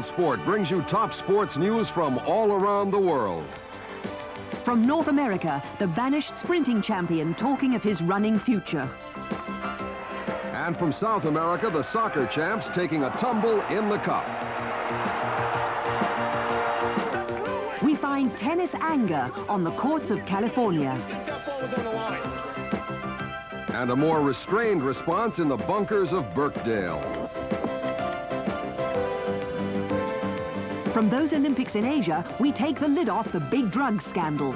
World Sport brings you top sports news from all around the world. From North America, the banished sprinting champion talking of his running future. And from South America, the soccer champs taking a tumble in the cup. We find tennis anger on the courts of California. And a more restrained response in the bunkers of Birkdale. From those Olympics in Asia, we take the lid off the big drug scandal.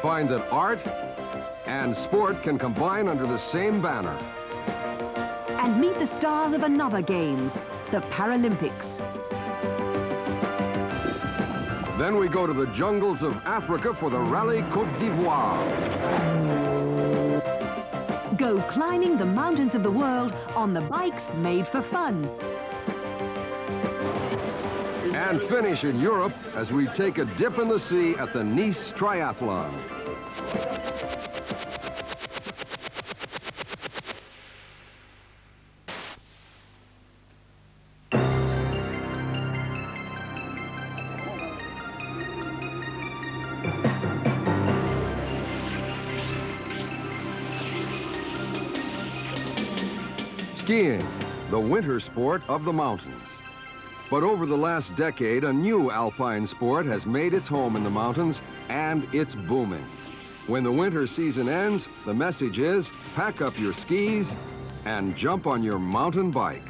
Find that art and sport can combine under the same banner. And meet the stars of another Games, the Paralympics. Then we go to the jungles of Africa for the Rallye Côte d'Ivoire. Go climbing the mountains of the world on the bikes made for fun. And finish in Europe as we take a dip in the sea at the Nice Triathlon. Skiing, the winter sport of the mountains. But over the last decade, a new alpine sport has made its home in the mountains, and it's booming. When the winter season ends, the message is, pack up your skis and jump on your mountain bike.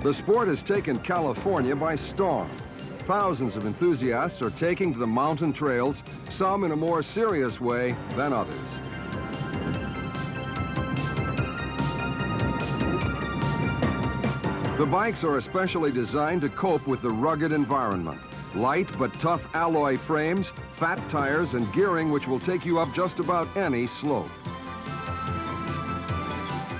The sport has taken California by storm. Thousands of enthusiasts are taking to the mountain trails, some in a more serious way than others. The bikes are especially designed to cope with the rugged environment. Light but tough alloy frames, fat tires, and gearing which will take you up just about any slope.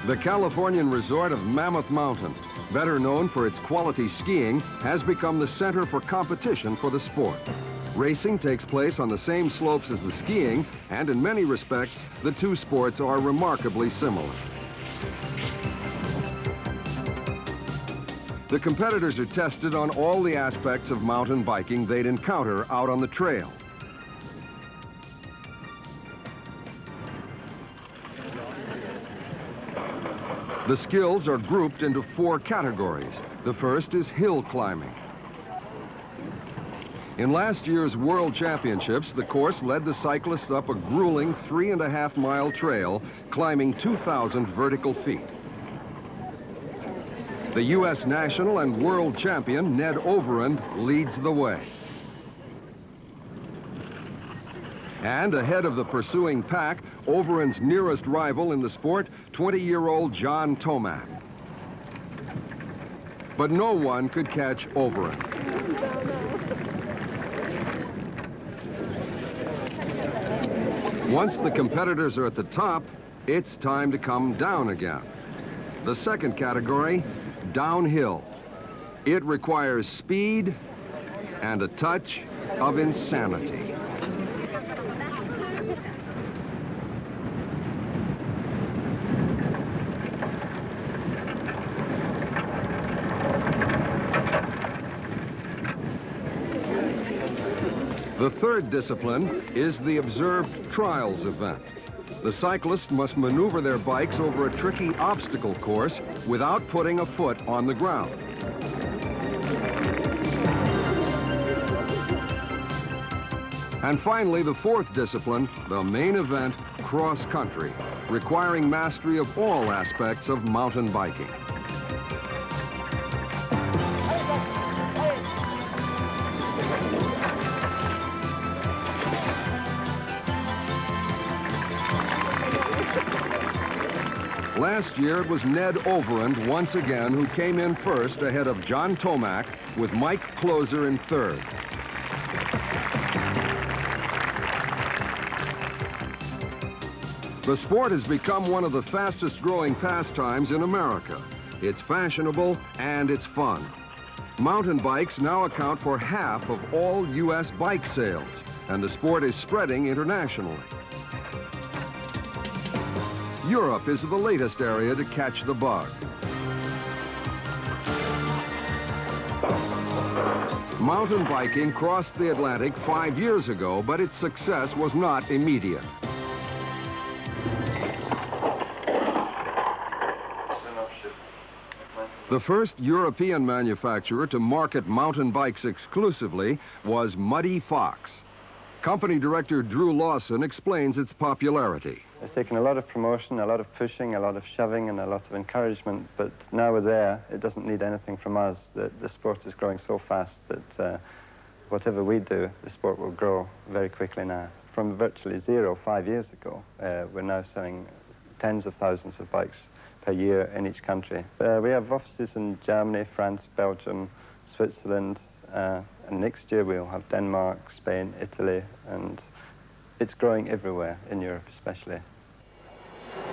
The Californian resort of Mammoth Mountain, better known for its quality skiing, has become the center for competition for the sport. Racing takes place on the same slopes as the skiing, and in many respects, the two sports are remarkably similar. The competitors are tested on all the aspects of mountain biking they'd encounter out on the trail. The skills are grouped into 4 categories. The first is hill climbing. In last year's World Championships, the course led the cyclists up a grueling 3.5-mile trail, climbing 2,000 vertical feet. The U.S. national and world champion, Ned Overend, leads the way. And ahead of the pursuing pack, Overend's nearest rival in the sport, 20-year-old John Tomac. But no one could catch Overend. Once the competitors are at the top, it's time to come down again. The second category, downhill. It requires speed and a touch of insanity. The third discipline is the observed trials event. The cyclists must maneuver their bikes over a tricky obstacle course without putting a foot on the ground. And finally, the fourth discipline, the main event, cross-country, requiring mastery of all aspects of mountain biking. Last year, it was Ned Overend once again who came in first ahead of John Tomac, with Mike Closer in third. The sport has become one of the fastest growing pastimes in America. It's fashionable and it's fun. Mountain bikes now account for half of all U.S. bike sales, and the sport is spreading internationally. Europe is the latest area to catch the bug. Mountain biking crossed the Atlantic 5 years ago, but its success was not immediate. The first European manufacturer to market mountain bikes exclusively was Muddy Fox. Company director Drew Lawson explains its popularity. It's taken a lot of promotion, a lot of pushing, a lot of shoving, and a lot of encouragement, but now we're there, it doesn't need anything from us. The sport is growing so fast that whatever we do, the sport will grow very quickly now. From virtually zero 5 years ago, we're now selling tens of thousands of bikes per year in each country. We have offices in Germany, France, Belgium, Switzerland, and next year we'll have Denmark, Spain, Italy, and it's growing everywhere, in Europe especially.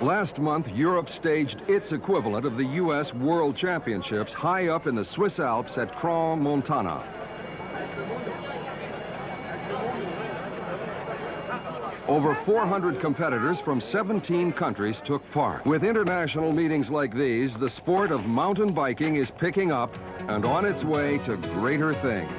Last month, Europe staged its equivalent of the U.S. World Championships high up in the Swiss Alps at Crans-Montana. Over 400 competitors from 17 countries took part. With international meetings like these, the sport of mountain biking is picking up and on its way to greater things.